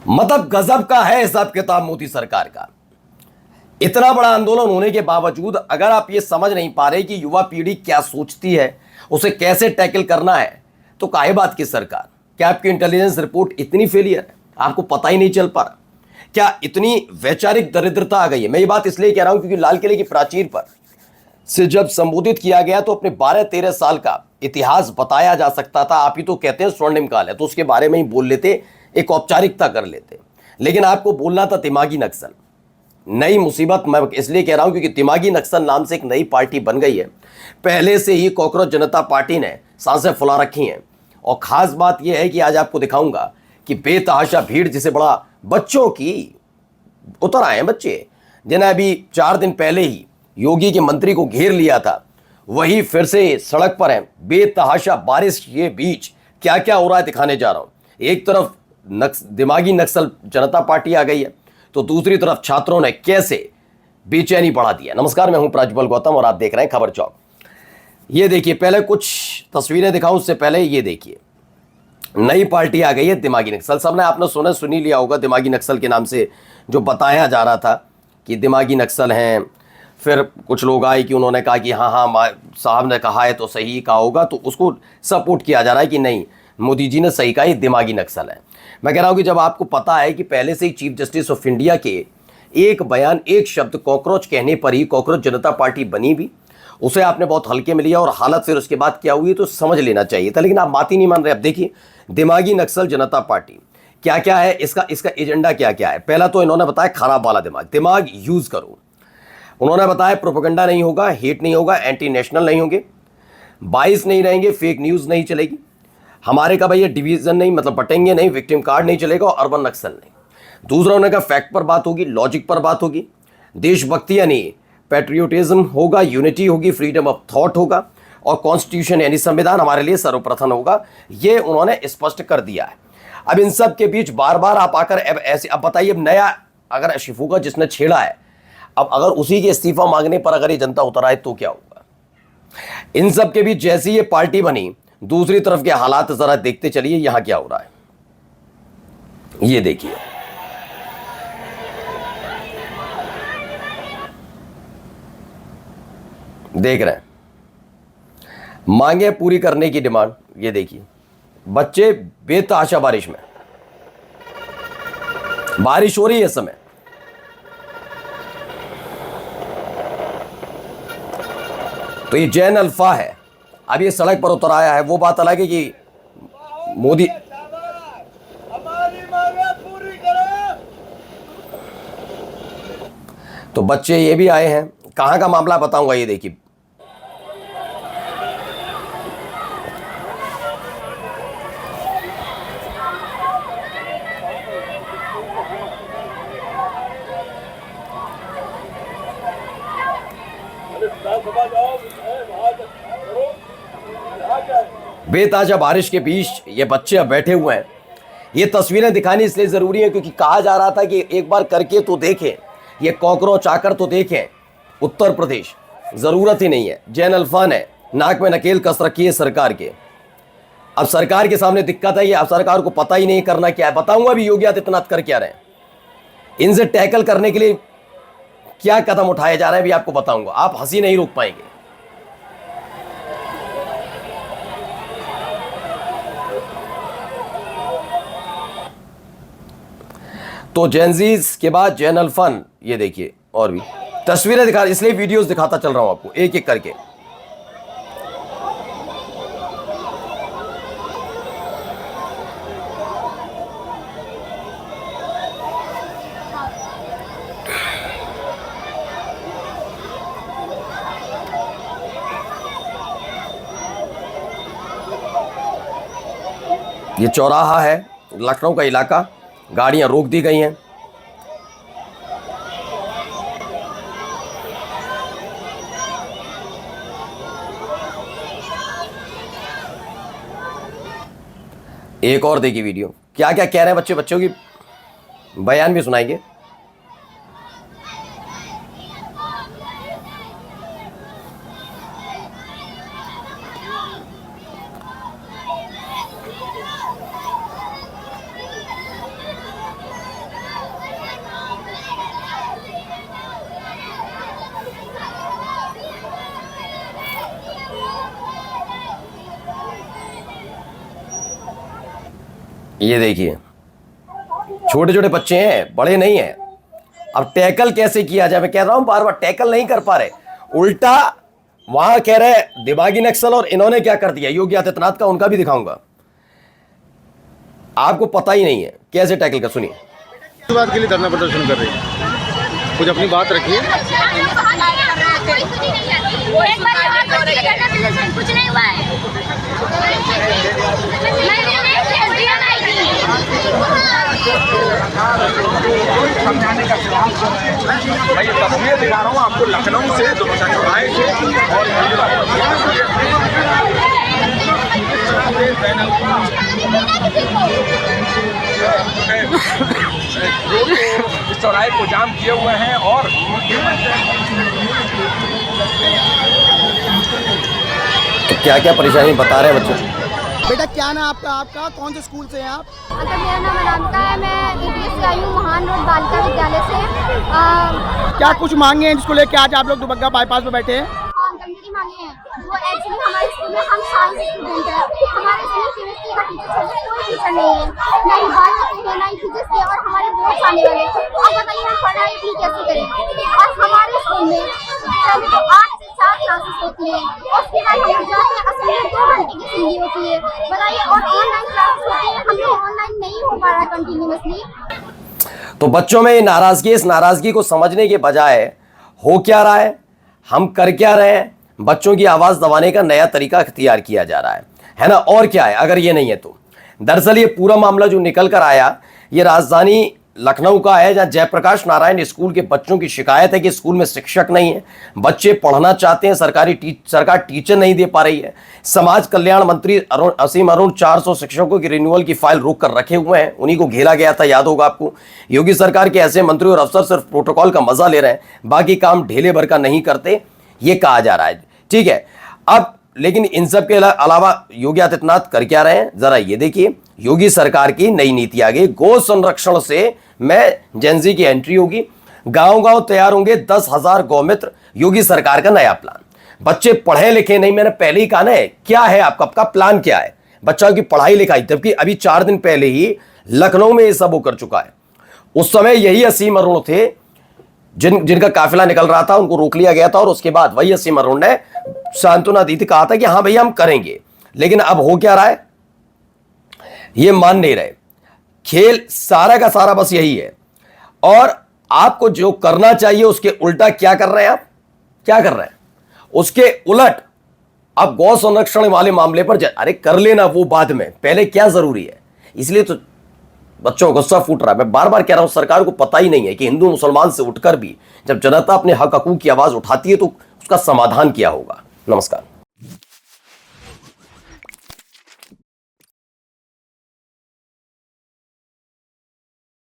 मतलब गजब का है हिसाब किताब मोदी सरकार का। इतना बड़ा आंदोलन होने के बावजूद अगर आप ये समझ नहीं पा रहे कि युवा पीढ़ी क्या सोचती है, उसे कैसे टैकल करना है, तो काहे बात की सरकार? क्या आपकी इंटेलिजेंस रिपोर्ट इतनी फेलियर है, आपको पता ही नहीं चल पा रहा? क्या इतनी वैचारिक दरिद्रता आ गई है? मैं ये बात इसलिए कह रहा हूं क्योंकि लाल किले की प्राचीर पर से जब संबोधित किया गया तो अपने 12-13 साल का इतिहास बताया जा सकता था। आप ही तो कहते हैं स्वर्णिम काल है, तो उसके बारे में ही बोल लेते, एक औपचारिकता कर लेते। लेकिन आपको बोलना था दिमागी नक्सल। नई मुसीबत मैं इसलिए कह रहा हूं क्योंकि दिमागी नक्सल नाम से एक नई पार्टी बन गई है। पहले से ही कॉकरोच जनता पार्टी ने सांसें फुला रखी हैं। और खास बात यह है कि आज आपको दिखाऊंगा कि बेतहाशा भीड़, जिसे बड़ा बच्चों की उतर आए हैं बच्चे, जिन्हें अभी 4 दिन पहले ही योगी के मंत्री को घेर लिया था, वही फिर से सड़क पर हैं। बेतहाशा बारिश के बीच क्या क्या हो रहा है दिखाने जा रहा हूं। एक तरफ दिमागी नक्सल जनता पार्टी आ गई है, तो दूसरी तरफ छात्रों ने कैसे बेचैनी बढ़ा दिया। नमस्कार, मैं हूं प्राज्वल गौतम और आप देख रहे हैं खबर चौक। ये देखिए, पहले कुछ तस्वीरें दिखाऊं उससे पहले ये देखिए, नई पार्टी आ गई है दिमागी नक्सल। सबने आपने सुनी लिया होगा दिमागी नक्सल के नाम से जो बताया जा रहा था कि दिमागी नक्सल हैं। फिर कुछ लोग आए कि उन्होंने कहा कि हाँ साहब ने कहा है तो सही कहा होगा, तो उसको सपोर्ट किया जा रहा है कि नहीं, मोदी जी ने सही कहा, ये दिमागी नक्सल है। मैं कह रहा हूँ कि जब आपको पता है कि पहले से ही चीफ जस्टिस ऑफ इंडिया के एक बयान, एक शब्द कॉकरोच कहने पर ही कॉकरोच जनता पार्टी बनी भी, उसे आपने बहुत हल्के में लिया और हालत फिर उसके बाद क्या हुई तो समझ लेना चाहिए था। लेकिन आप बात ही नहीं मान रहे। अब देखिए, दिमागी नक्सल जनता पार्टी क्या क्या है, इसका एजेंडा क्या क्या है। पहला तो इन्होंने बताया खराब वाला दिमाग यूज करो। उन्होंने बताया प्रोपेगेंडा नहीं होगा, हेट नहीं होगा, एंटी नेशनल नहीं होंगे, बाइस नहीं रहेंगे, फेक न्यूज नहीं चलेगी, हमारे का भैया डिवीजन नहीं, मतलब बटेंगे नहीं, विक्टिम कार्ड नहीं चलेगा और अर्बन नक्सल नहीं। दूसरा उन्होंने कहा फैक्ट पर बात होगी, लॉजिक पर बात होगी, देशभक्ति यानी पैट्रियोटिज्म होगा, यूनिटी होगी, फ्रीडम ऑफ थॉट होगा और कॉन्स्टिट्यूशन यानी संविधान हमारे लिए सर्वप्रथम होगा। ये उन्होंने स्पष्ट कर दिया है। अब इन सब के बीच बार बार आप आकर अब बताइए, अब नया अगर शिफू का जिसने छेड़ा है, अब अगर उसी के इस्तीफा मांगने पर अगर ये जनता उतर आए तो क्या होगा। इन सब के बीच जैसी ये पार्टी बनी, दूसरी तरफ के हालात जरा देखते चलिए यहां क्या हो रहा है। ये देखिए, देख रहे हैं, मांगे पूरी करने की डिमांड। ये देखिए, बच्चे बेतहाशा बारिश में, बारिश हो रही है इस समय, तो ये जैन अल्फा है, अब ये सड़क पर उतर आया है। वो बात अलग है कि मोदी तो बच्चे ये भी आए हैं। कहां का मामला बताऊंगा, ये देखिए। बेताजा बारिश के बीच ये बच्चे अब बैठे हुए हैं। ये तस्वीरें दिखानी इसलिए जरूरी है क्योंकि कहा जा रहा था कि एक बार करके तो देखें, ये कॉकरोच आकर तो देखें उत्तर प्रदेश। जरूरत ही नहीं है। जैन अल्फा ने नाक में नकेल कस रखी है सरकार के। अब सरकार के सामने दिक्कत है, ये अब सरकार को पता ही नहीं करना क्या है। बताऊंगा भी योगी आदित्यनाथ कर क्या रहे हैं, इनसे टैकल करने के लिए क्या कदम उठाए जा रहे हैं भी आपको बताऊंगा। आप हंसी नहीं रोक पाएंगे। तो जेनजीज के बाद जैन अल्फन, ये देखिए और भी तस्वीरें दिखा, इसलिए वीडियोस दिखाता चल रहा हूं आपको एक एक करके। ये चौराहा है, लखनऊ का इलाका, गाड़ियां रोक दी गई हैं। एक और देखिए वीडियो, क्या क्या कह रहे हैं बच्चे, बच्चों की बयान भी सुनाएंगे। ये देखिए छोटे छोटे बच्चे हैं, बड़े नहीं हैं। अब टैकल कैसे किया जाए, मैं कह रहा हूं बार बार, टैकल नहीं कर पा रहे, उल्टा वहां कह रहे दिमागी नक्सल। और इन्होंने क्या कर दिया योगी आदित्यनाथ का, उनका भी दिखाऊंगा। आपको पता ही नहीं है कैसे टैकल कर। सुनिए, बात के लिए धरना प्रदर्शन कर रहे हैं, कुछ अपनी बात रखिए। कुछ नहीं हुआ है। समझाने का प्रयास कर रहे हैं। मैं ये तस्वीर दिखा रहा हूँ आपको लखनऊ से, जो आए थे और इस चौराहे को जाम किए हुए हैं। और क्या क्या परेशानी बता रहे हैं बच्चे। बेटा क्या नाम आपका कौन से स्कूल से हैं आप? अंकल मेरा नाम अनामिका है, मैं ETS से आई हूँ, महान रोड बालिका विद्यालय से। क्या कुछ मांगे हैं जिसको लेके आज आप लोग दुबग्गा बाईपास पे बैठे हैं? हाँ अंकल, मेरी मांगे हैं वो एक्चुअली हमारे स्कूल में हम साइंस स्टूडेंट हैं, हमारे स्कूल में केमिस्ट्री का टीचर कोई टीचर नहीं है, ना ही बायोलॉजी है ना ही फिजिक्स है, और हमारे बोर्ड्स आने वाले। अब बताइए हम पढ़ाई भी कैसे करें। और हमारे स्कूल में 8 से 4 क्लासेस होती है, उसके बाद हम जाते हैं असल में 2 घंटे की सिंधी होती है, बताइए। और ऑनलाइन क्लासेस होती है, हम लोग ऑनलाइन नहीं हो पा रहा है कंटिन्यूअसली। तो बच्चों में ये नाराजगी, इस नाराजगी को समझने के बजाय हो क्या रहा है, हम कर क्या रहे हैं, बच्चों की आवाज दबाने का नया तरीका इख्तियार किया जा रहा है ना। और क्या है अगर ये नहीं है तो। दरअसल ये पूरा मामला जो निकल कर आया ये राजधानी लखनऊ का है, जहां जयप्रकाश नारायण स्कूल के बच्चों की शिकायत है कि स्कूल में शिक्षक नहीं है, बच्चे पढ़ना चाहते हैं, सरकार टीचर नहीं दे पा रही है। समाज कल्याण मंत्री असीम अरुण 400 शिक्षकों की रिन्यूअल की फाइल रोक कर रखे हुए हैं, उन्हीं को घेरा गया था, याद होगा आपको। योगी सरकार के ऐसे मंत्री और अफसर सिर्फ प्रोटोकॉल का मजा ले रहे हैं, बाकी काम ढेले भर का नहीं करते, ये कहा जा रहा है। ठीक है, अब लेकिन इन सब के अलावा योगी आदित्यनाथ कर क्या रहे हैं, जरा ये देखिए। योगी सरकार की नई नीति आ गई, गौ संरक्षण से में जेनजी की एंट्री होगी, गांव-गांव तैयार होंगे 10,000 गौमित्र, योगी सरकार का नया प्लान। बच्चे पढ़े लिखे नहीं, मैंने पहले ही कहा ना, क्या है आपका प्लान क्या है बच्चों की पढ़ाई लिखाई, जबकि अभी 4 दिन पहले ही लखनऊ में ये सब कर चुका है। उस समय यही असीम अरुण थे जिनका काफिला निकल रहा था, उनको रोक लिया गया था, और उसके बाद वही असीम अरुण ने सांत्वना दी थी, कहा था कि हाँ भैया हम करेंगे। लेकिन अब हो क्या रहा है, ये मान नहीं रहे। खेल सारा का सारा बस यही है, और आपको जो करना चाहिए उसके उल्टा क्या कर रहे हैं आप, क्या कर रहे हैं उसके उलट आप गौ संरक्षण वाले मामले पर अरे कर लेना वो बाद में, पहले क्या जरूरी है। इसलिए तो बच्चों को गुस्सा फूट रहा है। मैं बार बार कह रहा हूं सरकार को पता ही नहीं है कि हिंदू मुसलमान से उठकर भी जब जनता अपने हक हकूक की आवाज उठाती है तो उसका समाधान क्या होगा। नमस्कार।